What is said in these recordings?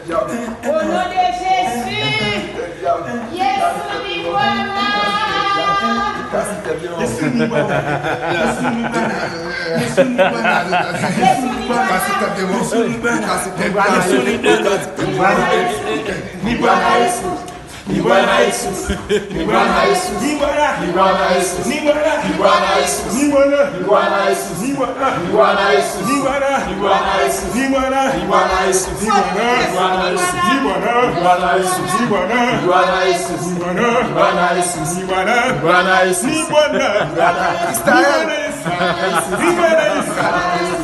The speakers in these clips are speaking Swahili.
Au nom de Jésus, Yesu ni Bwana. Yesu ni Bwana. Yesu ni Bwana. Yesu ni Bwana. Yesu ni Bwana. Yesu ni Bwana. Ni Bwana Yesu. Ni Bwana Yesu. Ni Bwana Yesu. Ni Bwana. Ni Bwana Yesu. Ni Bwana. Ni Bwana Yesu. Ni Bwana. Ni Bwana Yesu. Ni Bwana. Ni Bwana Yesu. Ni Bwana. Ni Bwana Yesu. Ni Bwana. Ni Bwana Yesu. Ni Bwana. Ni Bwana Yesu. Ni Bwana. Ni Bwana Yesu. Ni Bwana. Ni Bwana Yesu. Ni Bwana. Ni Bwana Yesu. Ni Bwana. Ni Bwana Yesu. Ni Bwana. Israel. Ni Bwana Yesu.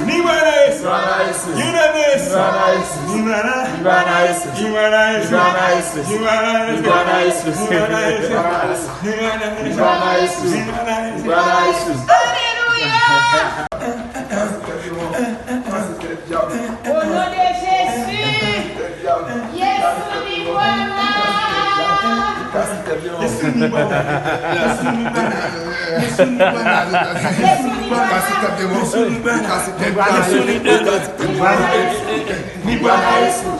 Ni Bwana Yesu. Yuna Yesu. Ni Bwana. Ni Bwana Yesu. Ni Bwana Yesu. Ni Bwana Yesu. Ni Bwana Yesu. Bwana Yesu, Bwana Yesu, Bwana Yesu, Bwana Yesu. Alléluia. Au nom de Jésus, Yesu ni Bwana. Yesu ni Bwana. Yesu ni Bwana. Yesu ni Bwana. Yesu ni Bwana. Yesu ni Bwana. Yesu ni Bwana. Ni Bwana Yesu.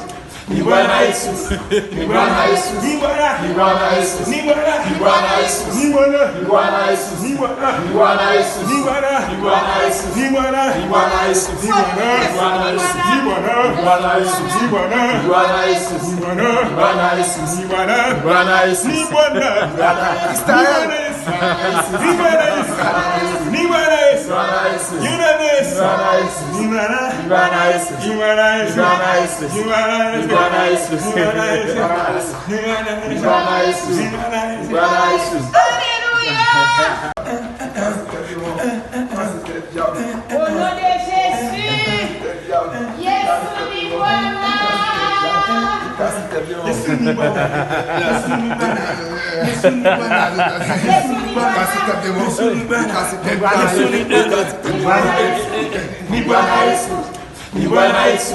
Ni Bwana Yesu. Ni Bwana Yesu. Ni Bwana. Ni Bwana Yesu. Ni Bwana. Ni Bwana Yesu. Ni Bwana. Ni Bwana Yesu. Ni Bwana. Ni Bwana Yesu. Ni Bwana. Ni Bwana Yesu. Ni Bwana. Ni Bwana Yesu. Ni Bwana. Ni Bwana Yesu. Ni Bwana. Ni Bwana Yesu. Ni Bwana. Ni Bwana Yesu. Ni Bwana. Ni Bwana Yesu. Ni Bwana. Ni Bwana Yesu. Ni Bwana. Israel. Ni Bwana Yesu. Ni Bwana Yesu. Yuna Yesu. Ni Bwana. Ni Bwana Yesu. Ni Bwana Yesu. Ni Bwana Yesu. Ni Bwana Yesu. Bwana Yesu, Bwana Yesu, Bwana Yesu, Bwana Yesu. Alléluia. Au nom de Jésus, Yesu ni Bwana. Yesu ni Bwana. Yesu ni Bwana. Yesu ni Bwana. Yesu ni Bwana. Yesu ni Bwana. Yesu ni Bwana. Ni Bwana Yesu. Ni Bwana Yesu.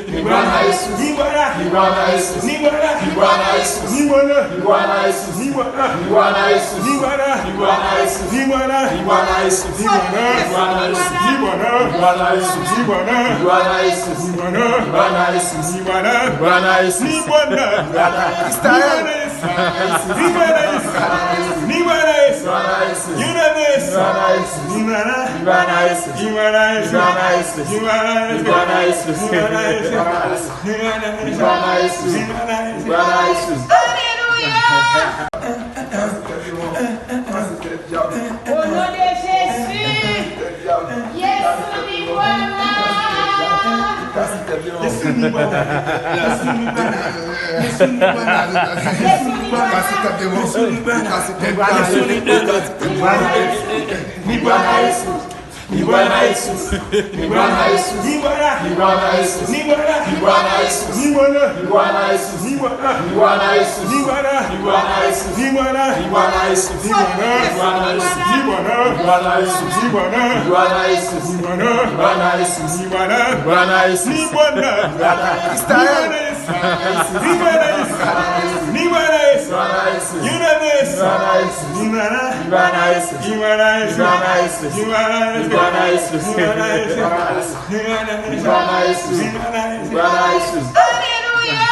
Ni Bwana Yesu. Ni Bwana. Ni Bwana Yesu. Ni Bwana. Ni Bwana Yesu. Ni Bwana. Ni Bwana Yesu. Ni Bwana. Ni Bwana Yesu. Ni Bwana. Ni Bwana Yesu. Ni Bwana. Ni Bwana Yesu. Ni Bwana. Ni Bwana Yesu. Ni Bwana. Ni Bwana Yesu. Ni Bwana. Ni Bwana Yesu. Ni Bwana. Ni Bwana Yesu. Ni Bwana. Ni Bwana Yesu. Ni Bwana. Israel. Ni Bwana Yesu. Ni Bwana Yesu. Yuna Yesu. Ni Bwana. Ni Bwana Yesu. Ni Bwana Yesu. Ni Bwana Yesu. Ni Bwana Yesu. Bwana Yesu, Bwana Yesu, Bwana Yesu, Bwana Yesu. Alléluia. Au nom de Jésus, Yesu ni Bwana. Yesu ni Bwana. Yesu ni Bwana. Yesu ni Bwana. Yesu ni Bwana. Yesu ni Bwana. Yesu ni Bwana. Ni Bwana Yesu. Ni Bwana Yesu. Ni Bwana Yesu. Ni Bwana. Ni Bwana Yesu. Ni Bwana. Ni Bwana Yesu. Ni Bwana. Ni Bwana Yesu. Ni Bwana. Ni Bwana Yesu. Ni Bwana. Ni Bwana Yesu. Ni Bwana. Ni Bwana Yesu. Ni Bwana. Ni Bwana Yesu. Ni Bwana. Ni Bwana Yesu. Ni Bwana. Ni Bwana Yesu. Ni Bwana. Ni Bwana Yesu. Ni Bwana. Ni Bwana Yesu. Ni Bwana. Israel. Ni Bwana Yesu. Ni Bwana Yesu. Yuna Yesu. Ni Bwana. Ni Bwana Yesu. Ni Bwana Yesu. Ni Bwana Yesu. Ni Bwana Yesu. Bwana Yesu, Bwana Yesu, Bwana Yesu, Bwana Yesu, Bwana Yesu. Alléluia.